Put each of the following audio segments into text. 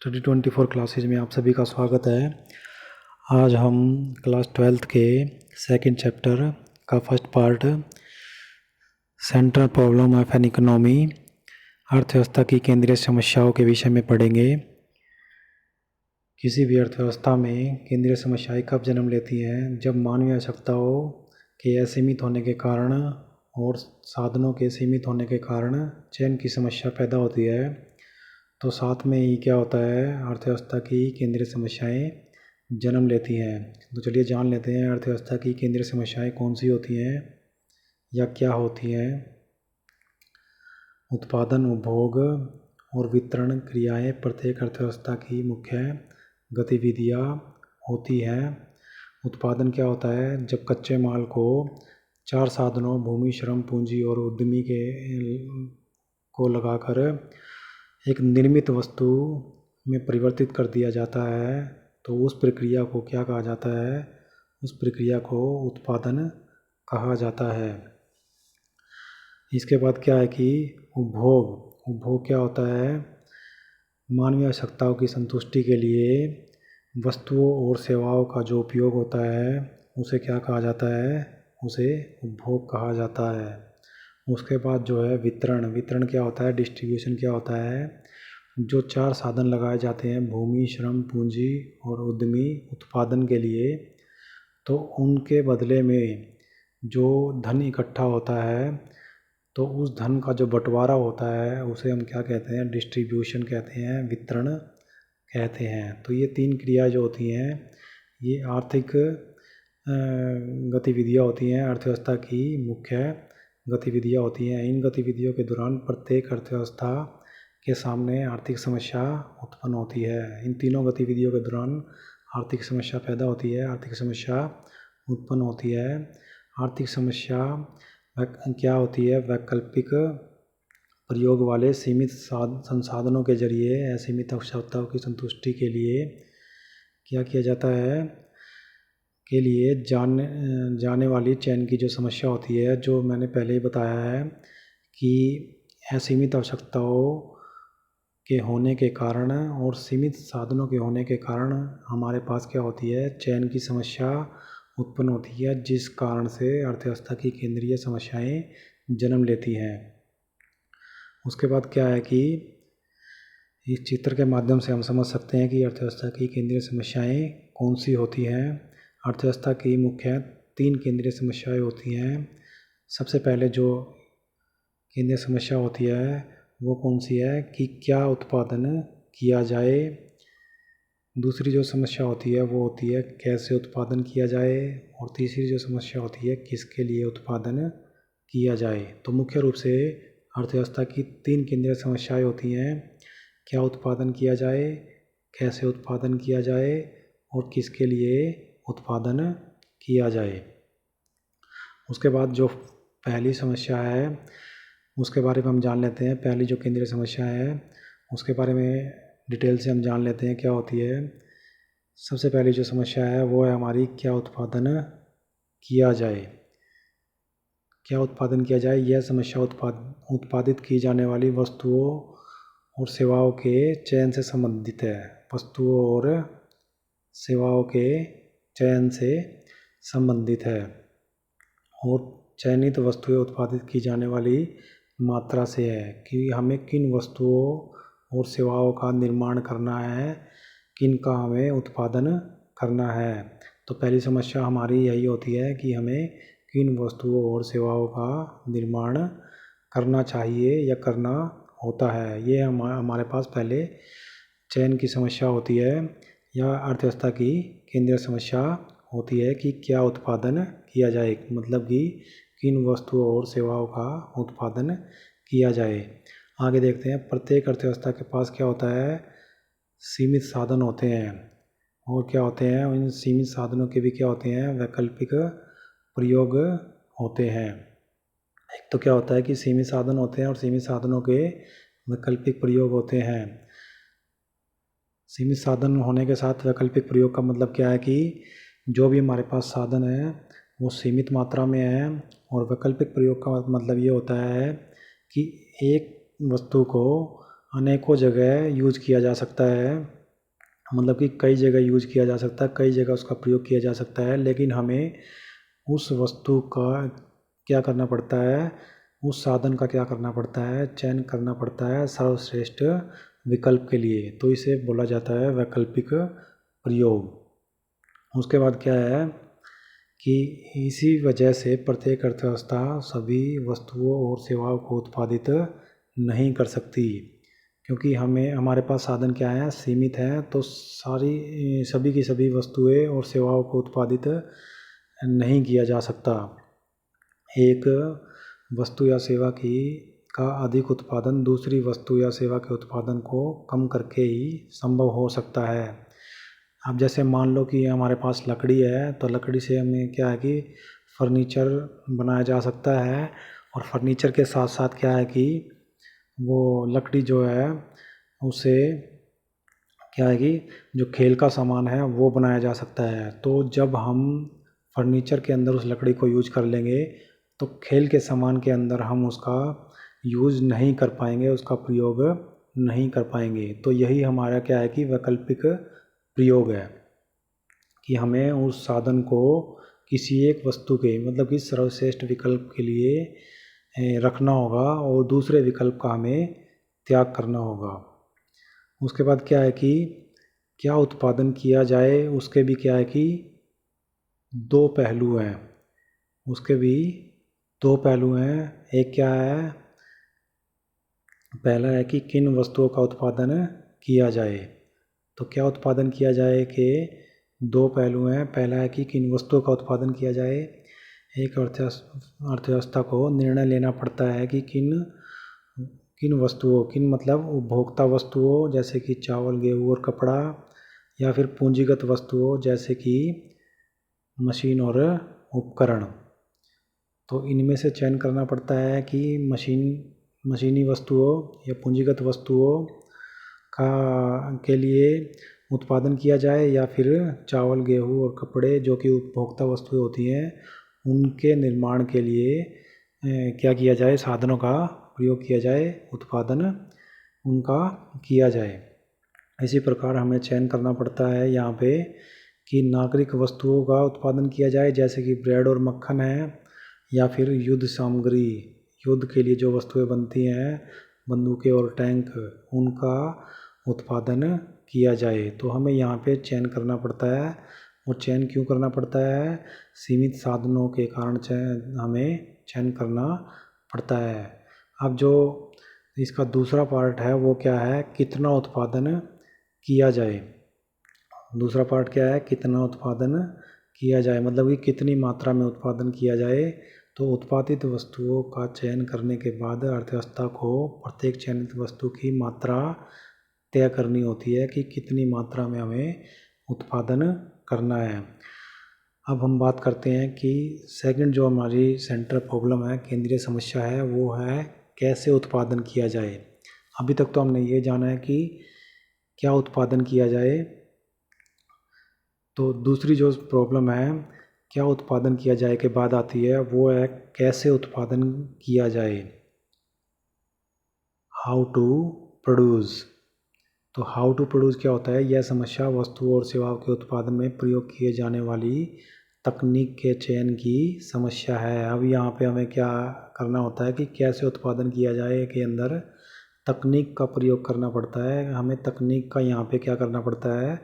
Study 24 classes में आप सभी का स्वागत है। आज हम क्लास 12th के सेकंड चैप्टर का first part central problem of an economy अर्थव्यवस्था की केंद्रीय समस्याओं के विषय में पढ़ेंगे। किसी भी अर्थव्यवस्था में केंद्रीय समस्याएं कब जन्म लेती हैं? जब मानवीय आवश्यकताओं के असीमित होने के कारण और साधनों के सीमित होने के कारण चयन की समस्या पैदा होती है। तो साथ में ही क्या होता है, अर्थव्यवस्था की केंद्रीय समस्याएं जन्म लेती हैं। तो चलिए जान लेते हैं अर्थव्यवस्था की केंद्रीय समस्याएं कौन सी होती हैं या क्या होती हैं। उत्पादन, उपभोग और वितरण क्रियाएं प्रत्येक अर्थव्यवस्था की मुख्य गतिविधियां होती हैं। उत्पादन क्या होता है? जब कच्चे माल को 4 साधनों भूमि, श्रम, पूंजी और उद्यमी को लगाकर एक निर्मित वस्तु में परिवर्तित कर दिया जाता है, तो उस प्रक्रिया को क्या कहा जाता है? उस प्रक्रिया को उत्पादन कहा जाता है। इसके बाद क्या है कि उपभोग क्या होता है? मानवीय आवश्यकताओं की संतुष्टि के लिए वस्तुओं और सेवाओं का जो उपयोग होता है उसे क्या कहा जाता है? उसे उपभोग कहा जाता है। उसके बाद जो है वितरण क्या होता है? डिस्ट्रीब्यूशन क्या होता है? जो 4 साधन लगाए जाते हैं भूमि, श्रम, पूंजी और उद्यमी उत्पादन के लिए, तो उनके बदले में जो धन इकट्ठा होता है, तो उस धन का जो बंटवारा होता है उसे हम क्या कहते हैं? डिस्ट्रीब्यूशन कहते हैं, वितरण कहते हैं। तो ये 3 क्रिया जो होती हैं ये आर्थिक गतिविधियाँ होती हैं, अर्थव्यवस्था की मुख्य गतिविधियाँ होती हैं। इन गतिविधियों के दौरान प्रत्येक अर्थव्यवस्था के सामने आर्थिक समस्या उत्पन्न होती है। इन तीनों गतिविधियों के दौरान आर्थिक समस्या पैदा होती है, आर्थिक समस्या उत्पन्न होती है। आर्थिक समस्या क्या होती है? वैकल्पिक प्रयोग वाले सीमित संसाधनों के जरिए असीमित आवश्यकताओं की संतुष्टि के लिए क्या किया जाता है? के लिए जाने वाली चयन की जो समस्या होती है, जो मैंने पहले ही बताया है कि असीमित आवश्यकताओं के होने के कारण और सीमित साधनों के होने के कारण हमारे पास क्या होती है? चयन की समस्या उत्पन्न होती है, जिस कारण से अर्थव्यवस्था की केंद्रीय समस्याएं जन्म लेती हैं। उसके बाद क्या है कि इस चित्र के माध्यम से हम समझ सकते हैं कि अर्थव्यवस्था की केंद्रीय समस्याएं कौन सी होती हैं। अर्थव्यवस्था की मुख्य 3 केंद्रीय समस्याएं होती हैं। सबसे पहले जो केंद्रीय समस्या होती है वो कौन सी है कि क्या उत्पादन किया जाए। दूसरी जो समस्या होती है वो होती है कैसे उत्पादन किया जाए। और तीसरी जो समस्या होती है किसके लिए उत्पादन किया जाए। तो मुख्य रूप से अर्थव्यवस्था की 3 केंद्रीय समस्याएं होती हैं। क्या उत्पादन किया जाए, कैसे उत्पादन किया जाए और किसके लिए उत्पादन किया जाए। उसके बाद जो पहली समस्या है उसके बारे में हम जान लेते हैं। पहली जो केंद्रीय समस्या है उसके बारे में डिटेल से हम जान लेते हैं क्या होती है। सबसे पहली जो समस्या है वो है हमारी क्या उत्पादन किया जाए। क्या उत्पादन किया जाए, यह समस्या उत्पादित की जाने वाली वस्तुओं और सेवाओं के चयन से संबंधित है। वस्तुओं और सेवाओं के चयन से संबंधित है और चयनित वस्तुएं उत्पादित की जाने वाली मात्रा से है कि हमें किन वस्तुओं और सेवाओं का निर्माण करना है, किन का हमें उत्पादन करना है। तो पहली समस्या हमारी यही होती है कि हमें किन वस्तुओं और सेवाओं का निर्माण करना चाहिए या करना होता है। ये हमारे पास पहले चयन की समस्या होती है या अर्थव्यवस्था की केंद्रीय समस्या होती है कि क्या उत्पादन किया जाए, मतलब कि किन वस्तुओं और सेवाओं का उत्पादन किया जाए। आगे देखते हैं, प्रत्येक अर्थव्यवस्था के पास क्या होता है? सीमित साधन होते हैं। और क्या होते हैं? इन सीमित साधनों के भी क्या होते हैं? वैकल्पिक प्रयोग होते हैं। एक तो क्या होता है कि सीमित साधन होते हैं और सीमित साधनों के वैकल्पिक प्रयोग होते हैं। सीमित साधन होने के साथ वैकल्पिक प्रयोग का मतलब क्या है कि जो भी हमारे पास साधन है वो सीमित मात्रा में है। और वैकल्पिक प्रयोग का मतलब ये होता है कि एक वस्तु को अनेकों जगह यूज किया जा सकता है, मतलब कि कई जगह यूज किया जा सकता है, कई जगह उसका प्रयोग किया जा सकता है, लेकिन हमें उस वस्तु का क्या करना पड़ता है, उस साधन का क्या करना पड़ता है, चयन करना पड़ता है सर्वश्रेष्ठ विकल्प के लिए। तो इसे बोला जाता है वैकल्पिक प्रयोग। उसके बाद क्या है कि इसी वजह से प्रत्येक अर्थव्यवस्था सभी वस्तुओं और सेवाओं को उत्पादित नहीं कर सकती, क्योंकि हमारे पास साधन क्या है, सीमित हैं। तो सभी की सभी वस्तुएं और सेवाओं को उत्पादित नहीं किया जा सकता। एक वस्तु या सेवा का अधिक उत्पादन दूसरी वस्तु या सेवा के उत्पादन को कम करके ही संभव हो सकता है। अब जैसे मान लो कि हमारे पास लकड़ी है, तो लकड़ी से हमें क्या है कि फर्नीचर बनाया जा सकता है, और फर्नीचर के साथ साथ क्या है कि वो लकड़ी जो है उसे क्या है कि जो खेल का सामान है वो बनाया जा सकता है। तो जब हम फर्नीचर के अंदर उस लकड़ी को यूज कर लेंगे, तो खेल के सामान के अंदर हम उसका यूज नहीं कर पाएंगे, उसका प्रयोग नहीं कर पाएंगे। तो यही हमारा क्या है कि वैकल्पिक प्रयोग है, कि हमें उस साधन को किसी एक वस्तु के, मतलब कि सर्वश्रेष्ठ विकल्प के लिए रखना होगा, और दूसरे विकल्प का हमें त्याग करना होगा। उसके बाद क्या है कि क्या उत्पादन किया जाए, उसके भी क्या है कि दो पहलू हैं, उसके भी दो पहलू हैं। एक क्या है, पहला है कि किन वस्तुओं का उत्पादन किया जाए। तो क्या उत्पादन किया जाए के दो पहलू हैं। पहला है कि किन वस्तुओं का उत्पादन किया जाए। एक अर्थव्यवस्था को निर्णय लेना पड़ता है कि किन किन वस्तुओं, किन मतलब उपभोक्ता वस्तुओं जैसे कि चावल, गेहूँ और कपड़ा, या फिर पूंजीगत वस्तुओं जैसे कि मशीन और उपकरण। तो इनमें से चयन करना पड़ता है कि मशीनी वस्तुओं या पूंजीगत वस्तुओं के लिए उत्पादन किया जाए, या फिर चावल, गेहूँ और कपड़े जो कि उपभोक्ता वस्तुएं होती हैं उनके निर्माण के लिए क्या किया जाए, साधनों का प्रयोग किया जाए, उत्पादन उनका किया जाए। इसी प्रकार हमें चयन करना पड़ता है यहाँ पे कि नागरिक वस्तुओं का उत्पादन किया जाए, जैसे कि ब्रेड और मक्खन है, या फिर युद्ध सामग्री, युद्ध के लिए जो वस्तुएं बनती हैं, बंदूकें और टैंक, उनका उत्पादन किया जाए। तो हमें यहाँ पे चयन करना पड़ता है। और चयन क्यों करना पड़ता है, सीमित साधनों के कारण हमें चयन करना पड़ता है। अब जो इसका दूसरा पार्ट है वो क्या है, कितना उत्पादन किया जाए। दूसरा पार्ट क्या है, कितना उत्पादन किया जाए, मतलब कि कितनी मात्रा में उत्पादन किया जाए। तो उत्पादित वस्तुओं का चयन करने के बाद अर्थव्यवस्था को प्रत्येक चयनित वस्तु की मात्रा तय करनी होती है कि कितनी मात्रा में हमें उत्पादन करना है। अब हम बात करते हैं कि सेकंड जो हमारी सेंट्रल प्रॉब्लम है, केंद्रीय समस्या है, वो है कैसे उत्पादन किया जाए। अभी तक तो हमने ये जाना है कि क्या उत्पादन किया जाए। तो दूसरी जो प्रॉब्लम है क्या उत्पादन किया जाए के बाद आती है, वो है कैसे उत्पादन किया जाए, हाउ टू प्रोड्यूस। तो हाउ टू प्रोड्यूस क्या होता है, यह समस्या वस्तुओं और सेवाओं के उत्पादन में प्रयोग किए जाने वाली तकनीक के चयन की समस्या है। अब यहाँ पे हमें क्या करना होता है कि कैसे उत्पादन किया जाए के अंदर तकनीक का प्रयोग करना पड़ता है। हमें तकनीक का यहाँ पे क्या करना पड़ता है,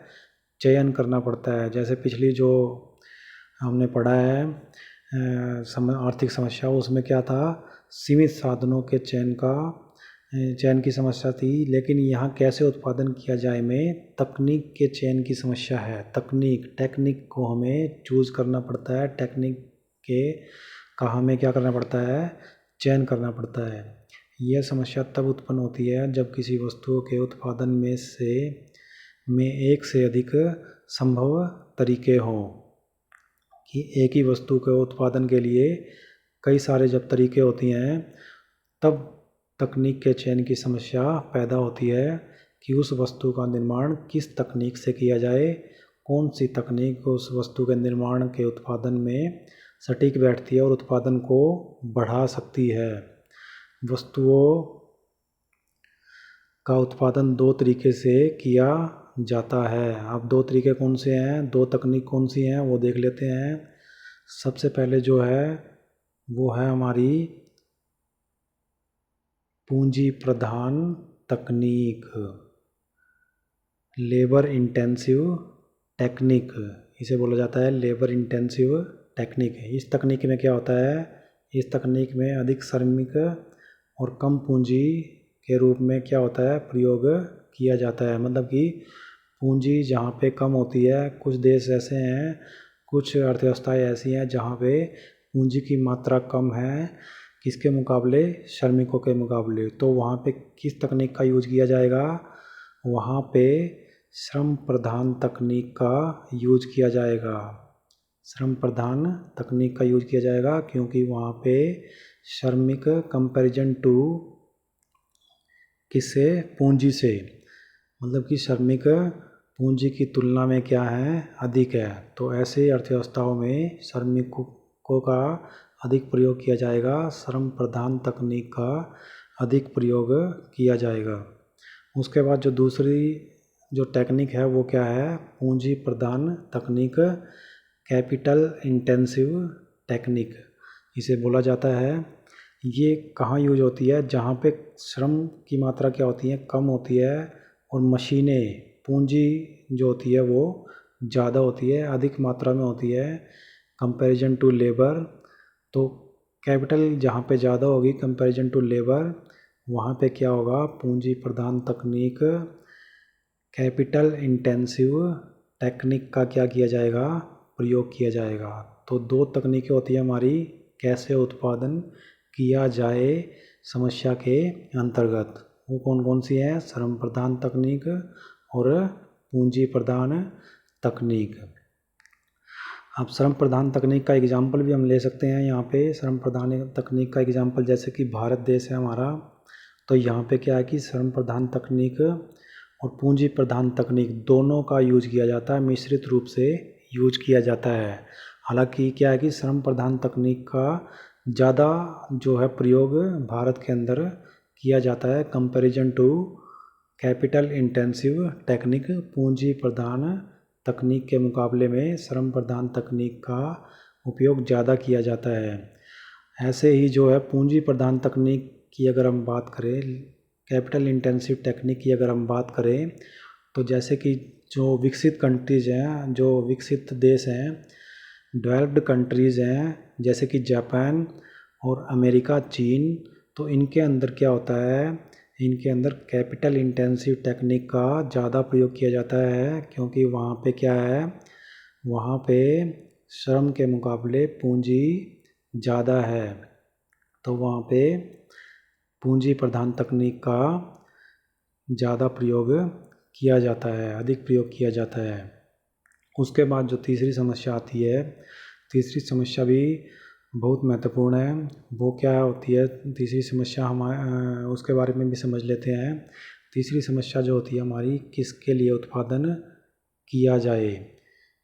चयन करना पड़ता है। जैसे पिछली जो हमने पढ़ा है आर्थिक समस्या, उसमें क्या था, सीमित साधनों के चयन की समस्या थी। लेकिन यहाँ कैसे उत्पादन किया जाए में तकनीक के चयन की समस्या है। टेक्निक को हमें चूज़ करना पड़ता है, टेक्निक के का हमें क्या करना पड़ता है, चयन करना पड़ता है। यह समस्या तब उत्पन्न होती है जब किसी वस्तु के उत्पादन में एक से अधिक संभव तरीके हों। कि एक ही वस्तु के उत्पादन के लिए कई सारे जब तरीके होती हैं, तब तकनीक के चयन की समस्या पैदा होती है कि उस वस्तु का निर्माण किस तकनीक से किया जाए, कौन सी तकनीक उस वस्तु के निर्माण के उत्पादन में सटीक बैठती है और उत्पादन को बढ़ा सकती है। वस्तुओं का उत्पादन दो तरीके से किया जाता है। अब दो तरीके कौन से हैं, दो तकनीक कौन सी हैं वो देख लेते हैं। सबसे पहले जो है वो है हमारी पूंजी प्रधान तकनीक, लेबर इंटेंसिव टेक्निक, इसे बोला जाता है लेबर इंटेंसिव टेक्निक। इस तकनीक में क्या होता है, इस तकनीक में अधिक श्रमिक और कम पूंजी के रूप में क्या होता है, प्रयोग किया जाता है। मतलब कि पूंजी जहाँ पे कम होती है, कुछ देश ऐसे हैं, कुछ अर्थव्यवस्थाएं ऐसी हैं जहाँ पे पूंजी की मात्रा कम है, किसके मुकाबले, श्रमिकों के मुकाबले। तो वहाँ पे किस तकनीक का यूज किया जाएगा, वहाँ पे श्रम प्रधान तकनीक का यूज किया जाएगा। श्रम प्रधान तकनीक का यूज किया जाएगा क्योंकि वहाँ पे श्रमिक कंपैरिजन टू किससे, पूंजी से, मतलब कि श्रमिक पूंजी की तुलना में क्या है, अधिक है। तो ऐसे अर्थव्यवस्थाओं में श्रमिकों का अधिक प्रयोग किया जाएगा, श्रम प्रधान तकनीक का अधिक प्रयोग किया जाएगा। उसके बाद जो दूसरी जो टेक्निक है वो क्या है, पूंजी प्रधान तकनीक, कैपिटल इंटेंसिव टेक्निक इसे बोला जाता है। ये कहाँ यूज होती है, जहाँ पे श्रम की मात्रा क्या होती है, कम होती है, और मशीनें, पूंजी जो होती है वो ज़्यादा होती है, अधिक मात्रा में होती है कंपैरिजन टू लेबर। तो कैपिटल जहाँ पे ज़्यादा होगी कंपैरिजन टू लेबर, वहाँ पे क्या होगा, पूंजी प्रधान तकनीक, कैपिटल इंटेंसिव टेक्निक का क्या किया जाएगा, प्रयोग किया जाएगा। तो दो तकनीकें होती है हमारी, कैसे उत्पादन किया जाए समस्या के अंतर्गत, वो कौन कौन सी हैं, श्रम प्रधान तकनीक और पूंजी प्रधान तकनीक। अब श्रम प्रधान तकनीक का एग्जाम्पल भी हम ले सकते हैं। यहाँ पे श्रम प्रधान तकनीक का एग्जाम्पल जैसे कि भारत देश है हमारा, तो यहाँ पे क्या है कि श्रम प्रधान तकनीक और पूंजी प्रधान तकनीक दोनों का यूज किया जाता है, मिश्रित रूप से यूज किया जाता है। हालांकि क्या है कि श्रम प्रधान तकनीक का ज़्यादा जो है प्रयोग भारत के अंदर किया जाता है comparison to capital intensive technique, पूंजी प्रधान तकनीक के मुकाबले में श्रम प्रधान तकनीक का उपयोग ज़्यादा किया जाता है। ऐसे ही जो है पूंजी प्रधान तकनीक की अगर हम बात करें, कैपिटल इंटेंसिव टेक्निक की अगर हम बात करें, तो जैसे कि जो विकसित कंट्रीज़ हैं, जो विकसित देश हैं, डेवलप्ड कंट्रीज़ हैं, जैसे कि जापान और अमेरिका, चीन, तो इनके अंदर क्या होता है, इनके अंदर कैपिटल इंटेंसिव टेक्निक का ज़्यादा प्रयोग किया जाता है क्योंकि वहाँ पे क्या है, वहाँ पे श्रम के मुकाबले पूंजी ज़्यादा है। तो वहाँ पे पूंजी प्रधान तकनीक का ज़्यादा प्रयोग किया जाता है, अधिक प्रयोग किया जाता है। उसके बाद जो तीसरी समस्या आती है, तीसरी समस्या भी बहुत महत्वपूर्ण है। वो क्या होती है तीसरी समस्या, हम उसके बारे में भी समझ लेते हैं। तीसरी समस्या जो होती है हमारी, किसके लिए उत्पादन किया जाए।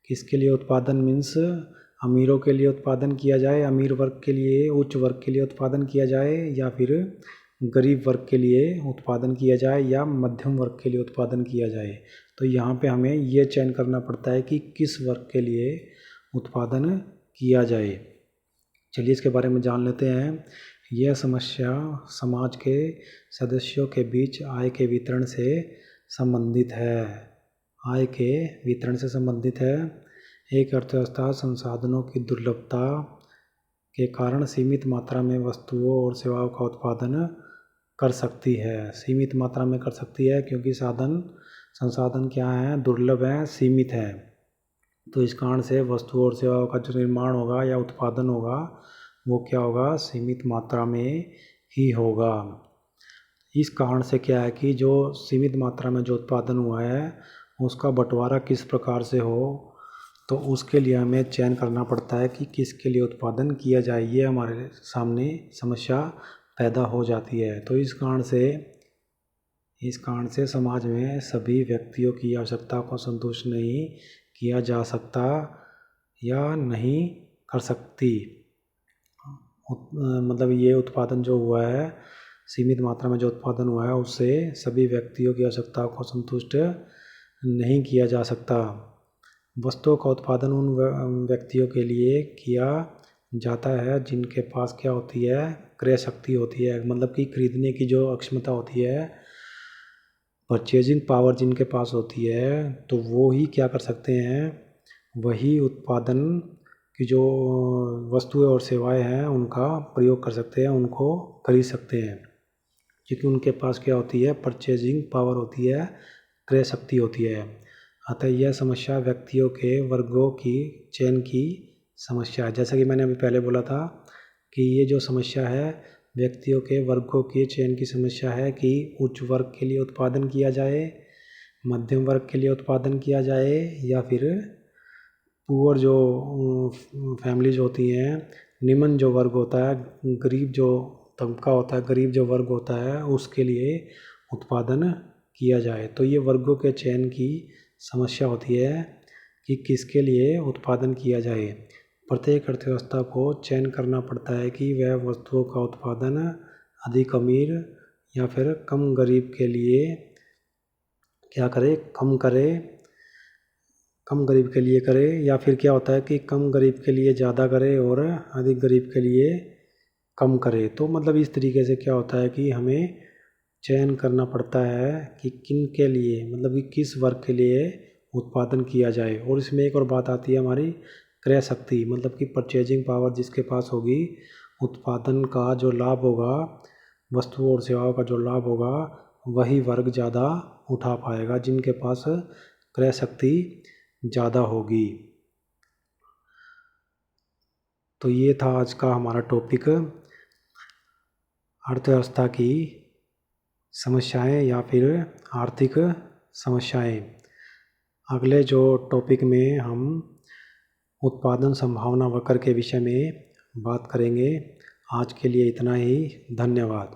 किसके लिए उत्पादन मीन्स अमीरों के लिए उत्पादन किया जाए, अमीर वर्ग के लिए, उच्च वर्ग के लिए उत्पादन किया जाए, या फिर गरीब वर्ग के लिए उत्पादन किया जाए, या मध्यम वर्ग के लिए उत्पादन किया जाए। तो यहाँ पे हमें ये चयन करना पड़ता है कि किस वर्ग के लिए उत्पादन किया जाए। चलिए इसके बारे में जान लेते हैं। यह समस्या समाज के सदस्यों के बीच आय के वितरण से संबंधित है। आय के वितरण से संबंधित है। एक अर्थव्यवस्था संसाधनों की दुर्लभता के कारण सीमित मात्रा में वस्तुओं और सेवाओं का उत्पादन कर सकती है। सीमित मात्रा में कर सकती है क्योंकि संसाधन क्या हैं, दुर्लभ हैं, सीमित हैं। तो इस कारण से वस्तुओं और सेवाओं का जो निर्माण होगा या उत्पादन होगा वो क्या होगा, सीमित मात्रा में ही होगा। इस कारण से क्या है कि जो सीमित मात्रा में जो उत्पादन हुआ है उसका बंटवारा किस प्रकार से हो, तो उसके लिए हमें चयन करना पड़ता है कि किसके लिए उत्पादन किया जाए। ये हमारे सामने समस्या पैदा हो जाती है। तो इस कारण से समाज में सभी व्यक्तियों की आवश्यकता को संतुष्ट नहीं किया जा सकता या नहीं कर सकती। मतलब ये उत्पादन जो हुआ है सीमित मात्रा में जो उत्पादन हुआ है उससे सभी व्यक्तियों की आवश्यकताओं को संतुष्ट नहीं किया जा सकता। वस्तुओं का उत्पादन उन व्यक्तियों के लिए किया जाता है जिनके पास क्या होती है, क्रय शक्ति होती है, मतलब कि खरीदने की जो अक्षमता होती है, परचेजिंग पावर जिनके पास होती है, तो वो ही क्या कर सकते हैं, वही उत्पादन की जो वस्तुएं और सेवाएं हैं उनका प्रयोग कर सकते हैं, उनको खरीद सकते हैं, क्योंकि उनके पास क्या होती है, परचेजिंग पावर होती है, क्रय शक्ति होती है। अतः यह समस्या व्यक्तियों के वर्गों की चयन की समस्या है। जैसा कि मैंने अभी पहले बोला था कि ये जो समस्या है व्यक्तियों के वर्गों के चयन की समस्या है कि उच्च वर्ग के लिए उत्पादन किया जाए, मध्यम वर्ग के लिए उत्पादन किया जाए, या फिर पुअर जो फैमिलीज होती हैं, निम्न जो वर्ग होता है, गरीब जो तबका होता है, गरीब जो वर्ग होता है, उसके लिए उत्पादन किया जाए। तो ये वर्गों के चयन की समस्या होती है कि किसके लिए उत्पादन किया जाए। प्रत्येक अर्थव्यवस्था को चयन करना पड़ता है कि वह वस्तुओं का उत्पादन अधिक अमीर या फिर कम गरीब के लिए क्या करे, कम गरीब के लिए करे, या फिर क्या होता है कि कम गरीब के लिए ज़्यादा करे और अधिक गरीब के लिए कम करे। तो मतलब इस तरीके से क्या होता है कि हमें चयन करना पड़ता है कि किन के लिए, मतलब कि किस वर्ग के लिए उत्पादन किया जाए। और इसमें एक और बात आती है हमारी क्रय शक्ति, मतलब कि परचेजिंग पावर जिसके पास होगी, उत्पादन का जो लाभ होगा, वस्तुओं और सेवाओं का जो लाभ होगा, वही वर्ग ज़्यादा उठा पाएगा जिनके पास क्रय शक्ति ज़्यादा होगी। तो ये था आज का हमारा टॉपिक, अर्थव्यवस्था की समस्याएं या फिर आर्थिक समस्याएं। अगले जो टॉपिक में हम उत्पादन संभावना वक्र के विषय में बात करेंगे। आज के लिए इतना ही, धन्यवाद।